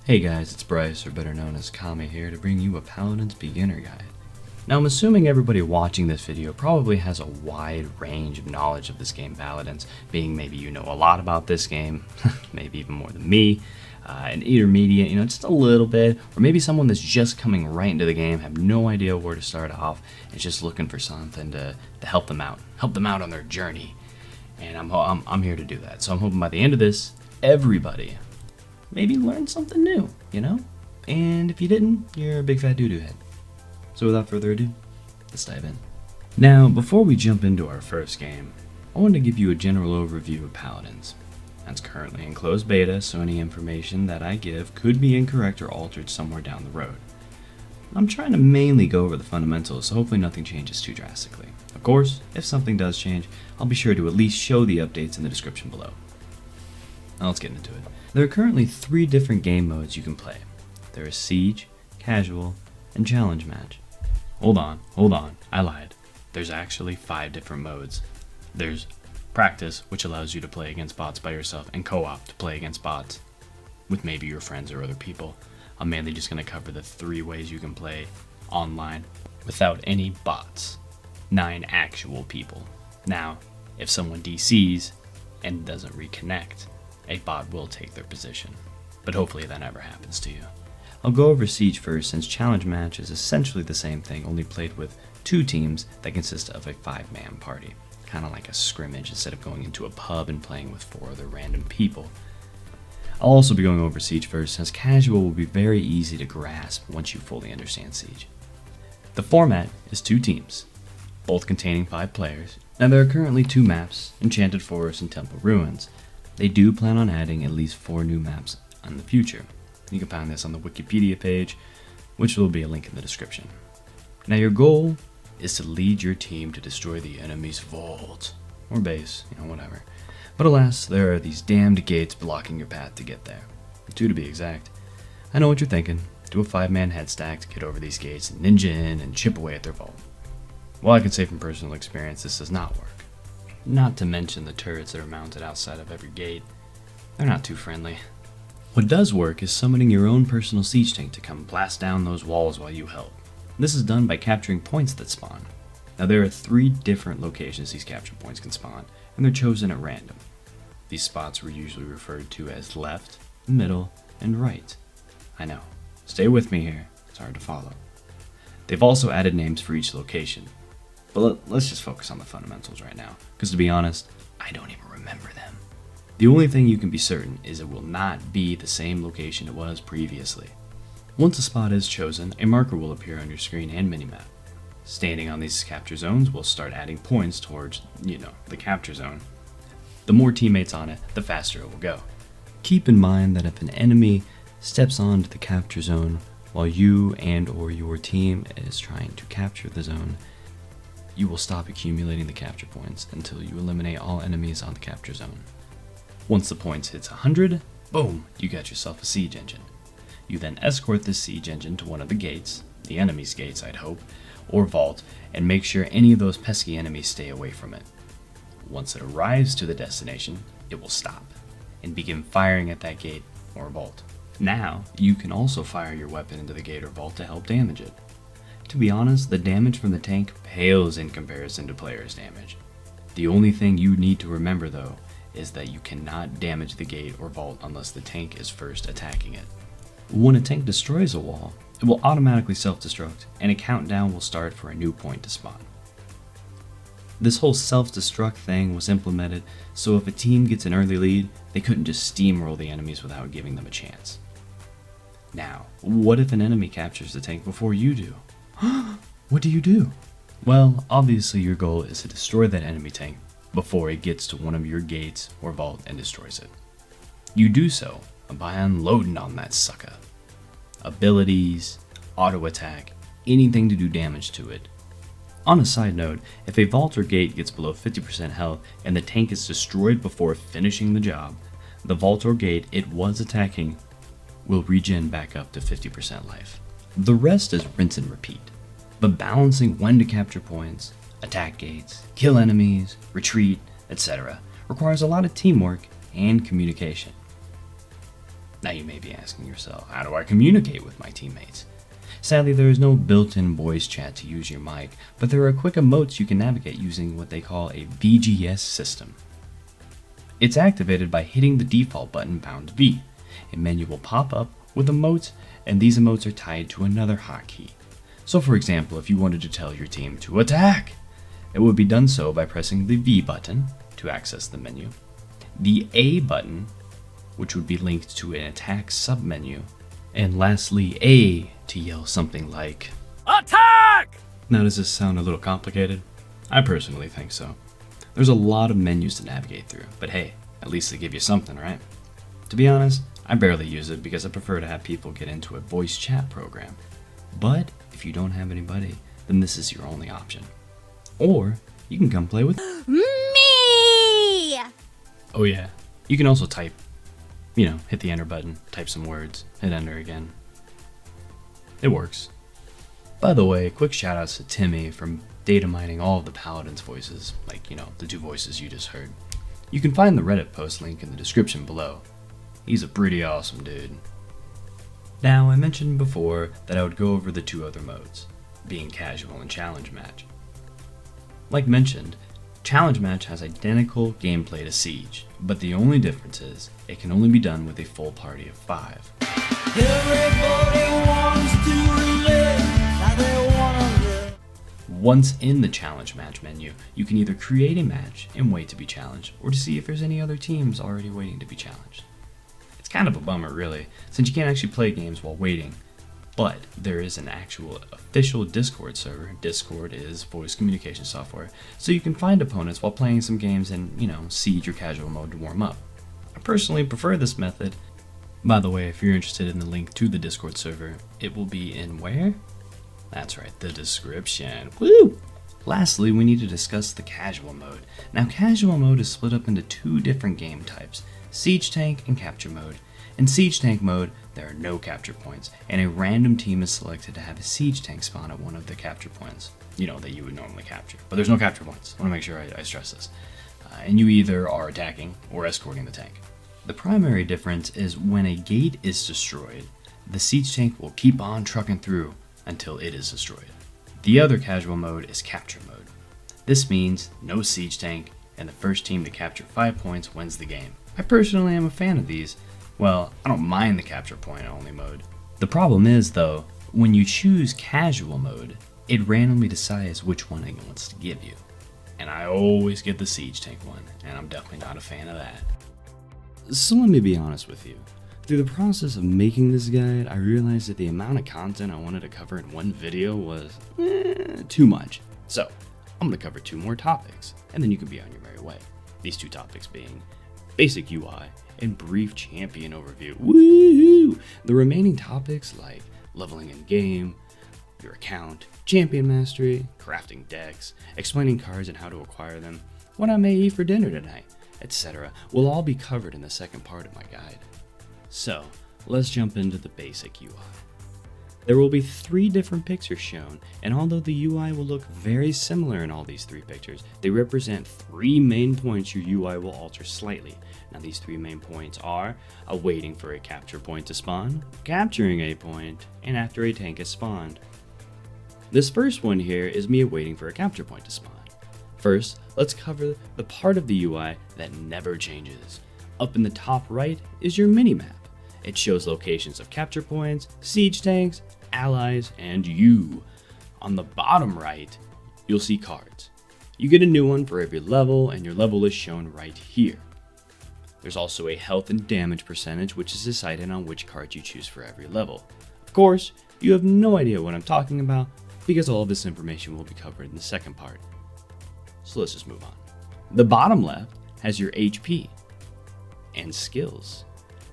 Hey guys, it's Bryce, or better known as Kami, here to bring you a Paladins beginner guide. Now I'm assuming everybody watching this video probably has a wide range of knowledge of this game Paladins, being maybe you know a lot about this game, maybe even more than me, an intermediate, just a little bit, or maybe someone that's just coming right into the game, have no idea where to start off, and just looking for something to help them out on their journey. And I'm here to do that, so I'm hoping by the end of this, everybody maybe learn something new, And if you didn't, you're a big fat doo-doo head. So without further ado, let's dive in. Now, before we jump into our first game, I wanted to give you a general overview of Paladins. That's currently in closed beta, so any information that I give could be incorrect or altered somewhere down the road. I'm trying to mainly go over the fundamentals, so hopefully nothing changes too drastically. Of course, if something does change, I'll be sure to at least show the updates in the description below. Now let's get into it. There are currently 3 different game modes you can play. There is Siege, Casual, and Challenge Match. Hold on, I lied. There's actually 5 different modes. There's Practice, which allows you to play against bots by yourself, and Co-op to play against bots with maybe your friends or other people. I'm mainly just going to cover the 3 ways you can play online without any bots. 9 actual people. Now, if someone DCs and doesn't reconnect, a bot will take their position, but hopefully that never happens to you. I'll go over Siege first, since Challenge Match is essentially the same thing, only played with 2 teams that consist of a 5-man party. Kind of like a scrimmage instead of going into a pub and playing with 4 other random people. I'll also be going over Siege first, since Casual will be very easy to grasp once you fully understand Siege. The format is 2 teams, both containing 5 players. Now there are currently 2 maps, Enchanted Forest and Temple Ruins. They do plan on adding at least 4 new maps in the future. You can find this on the Wikipedia page, which will be a link in the description. Now your goal is to lead your team to destroy the enemy's vault, or base, whatever. But alas, there are these damned gates blocking your path to get there. 2 to be exact. I know what you're thinking. Do a 5-man head stack to get over these gates and ninja in and chip away at their vault. Well, I can say from personal experience this does not work. Not to mention the turrets that are mounted outside of every gate. They're not too friendly. What does work is summoning your own personal siege tank to come blast down those walls while you help. This is done by capturing points that spawn. Now there are 3 different locations these capture points can spawn, and they're chosen at random. These spots were usually referred to as left, middle, and right. I know. Stay with me here. It's hard to follow. They've also added names for each location. But let's just focus on the fundamentals right now, because to be honest, I don't even remember them. The only thing you can be certain is it will not be the same location it was previously. Once a spot is chosen, a marker will appear on your screen and minimap. Standing on these capture zones will start adding points towards, the capture zone. The more teammates on it, the faster it will go. Keep in mind that if an enemy steps onto the capture zone while you and or your team is trying to capture the zone, you will stop accumulating the capture points until you eliminate all enemies on the capture zone. Once the points hits 100, boom, you got yourself a siege engine. You then escort this siege engine to one of the gates, the enemy's gates I'd hope, or vault, and make sure any of those pesky enemies stay away from it. Once it arrives to the destination, it will stop and begin firing at that gate or vault. Now, you can also fire your weapon into the gate or vault to help damage it. To be honest, the damage from the tank pales in comparison to player's damage. The only thing you need to remember though is that you cannot damage the gate or vault unless the tank is first attacking it. When a tank destroys a wall, it will automatically self-destruct and a countdown will start for a new point to spawn. This whole self-destruct thing was implemented so if a team gets an early lead, they couldn't just steamroll the enemies without giving them a chance. Now, what if an enemy captures the tank before you do? What do you do? Well, obviously your goal is to destroy that enemy tank before it gets to one of your gates or vault and destroys it. You do so by unloading on that sucker. Abilities, auto attack, anything to do damage to it. On a side note, if a vault or gate gets below 50% health and the tank is destroyed before finishing the job, the vault or gate it was attacking will regen back up to 50% life. The rest is rinse and repeat, but balancing when to capture points, attack gates, kill enemies, retreat, etc. requires a lot of teamwork and communication. Now you may be asking yourself, how do I communicate with my teammates? Sadly, there is no built-in voice chat to use your mic, but there are quick emotes you can navigate using what they call a VGS system. It's activated by hitting the default button bound V. A menu will pop up with emotes, and these emotes are tied to another hotkey. So for example, if you wanted to tell your team to attack, it would be done so by pressing the V button to access the menu, the A button, which would be linked to an attack submenu, and lastly A to yell something like, "Attack!" Now does this sound a little complicated? I personally think so. There's a lot of menus to navigate through, but hey, at least they give you something, right? To be honest, I barely use it because I prefer to have people get into a voice chat program. But if you don't have anybody, then this is your only option. Or you can come play with me! Oh yeah, you can also type. Hit the enter button, type some words, hit enter again. It works. By the way, quick shout outs to Timmy from data mining all of the Paladins voices, like, the 2 voices you just heard. You can find the Reddit post link in the description below. He's a pretty awesome dude. Now, I mentioned before that I would go over the 2 other modes, being casual and challenge match. Like mentioned, challenge match has identical gameplay to Siege, but the only difference is it can only be done with a full party of 5. Everybody wants to live how they wanna live. Once in the challenge match menu, you can either create a match and wait to be challenged, or to see if there's any other teams already waiting to be challenged. It's kind of a bummer really, since you can't actually play games while waiting, but there is an actual official Discord server. Discord is voice communication software, so you can find opponents while playing some games in, Siege or casual mode to warm up. I personally prefer this method. By the way, if you're interested in the link to the Discord server, it will be in where? That's right, the description. Woo! Lastly, we need to discuss the casual mode. Now, casual mode is split up into 2 different game types, Siege Tank and Capture Mode. In Siege Tank mode, there are no capture points, and a random team is selected to have a Siege Tank spawn at one of the capture points, that you would normally capture. But there's no capture points. I want to make sure I stress this. And you either are attacking or escorting the tank. The primary difference is when a gate is destroyed, the Siege Tank will keep on trucking through until it is destroyed. The other casual mode is Capture Mode. This means no Siege Tank, and the first team to capture 5 points wins the game. I personally am a fan of these. Well, I don't mind the capture point only mode. The problem is though, when you choose casual mode, it randomly decides which one it wants to give you. And I always get the Siege Tank one, and I'm definitely not a fan of that. So let me be honest with you. Through the process of making this guide, I realized that the amount of content I wanted to cover in one video was too much. So I'm going to cover 2 more topics, and then you can be on your merry way. These 2 topics being basic UI and brief champion overview. Woohoo! The remaining topics like leveling in game, your account, champion mastery, crafting decks, explaining cards and how to acquire them, what I may eat for dinner tonight, etc. will all be covered in the second part of my guide. So, let's jump into the basic UI. There will be 3 different pictures shown, and although the UI will look very similar in all these 3 pictures, they represent 3 main points your UI will alter slightly. Now these 3 main points are waiting for a capture point to spawn, capturing a point, and after a tank is spawned. This first one here is me waiting for a capture point to spawn. First, let's cover the part of the UI that never changes. Up in the top right is your minimap. It shows locations of capture points, siege tanks, allies, and you. On the bottom right, you'll see cards. You get a new one for every level, and your level is shown right here. There's also a health and damage percentage, which is decided on which card you choose for every level. Of course, you have no idea what I'm talking about, because all of this information will be covered in the second part. So let's just move on. The bottom left has your HP and skills.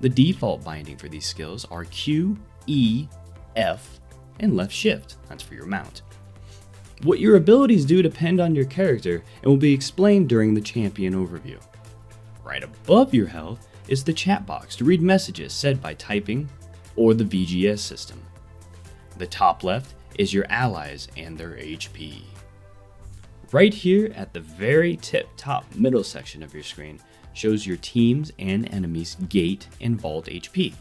The default binding for these skills are Q, E, F, and left shift. That's for your mount. What your abilities do depend on your character and will be explained during the champion overview. Right above your health is the chat box to read messages said by typing or the VGS system. The top left is your allies and their HP. Right here at the very top middle section of your screen shows your teams and enemies gate and vault HP.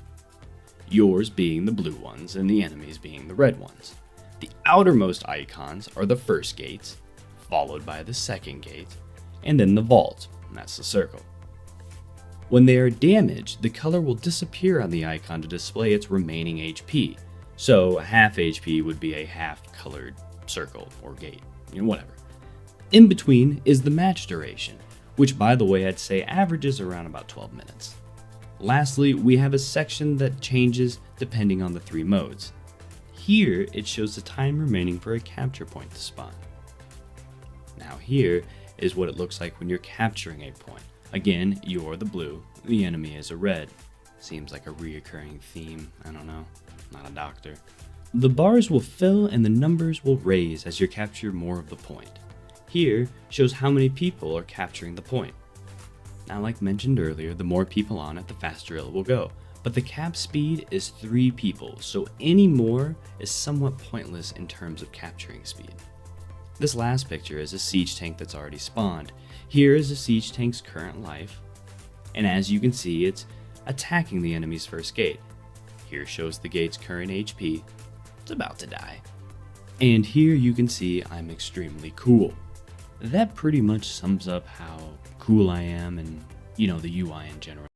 yours being the blue ones and the enemies being the red ones. The outermost icons are the first gates, followed by the second gate, and then the vault, and that's the circle. When they are damaged, the color will disappear on the icon to display its remaining HP. So a half HP would be a half colored circle or gate, whatever. In between is the match duration, which by the way I'd say averages around about 12 minutes. Lastly, we have a section that changes depending on the 3 modes. Here it shows the time remaining for a capture point to spawn. Now here is what it looks like when you're capturing a point. Again, you're the blue, the enemy is a red. Seems like a reoccurring theme, I don't know, not a doctor. The bars will fill and the numbers will raise as you capture more of the point. Here shows how many people are capturing the point. Now like mentioned earlier, the more people on it, the faster it will go. But the cap speed is 3 people, so any more is somewhat pointless in terms of capturing speed. This last picture is a siege tank that's already spawned. Here is a siege tank's current life, and as you can see, it's attacking the enemy's first gate. Here shows the gate's current HP. It's about to die. And here you can see I'm extremely cool. That pretty much sums up how cool I am and, the UI in general.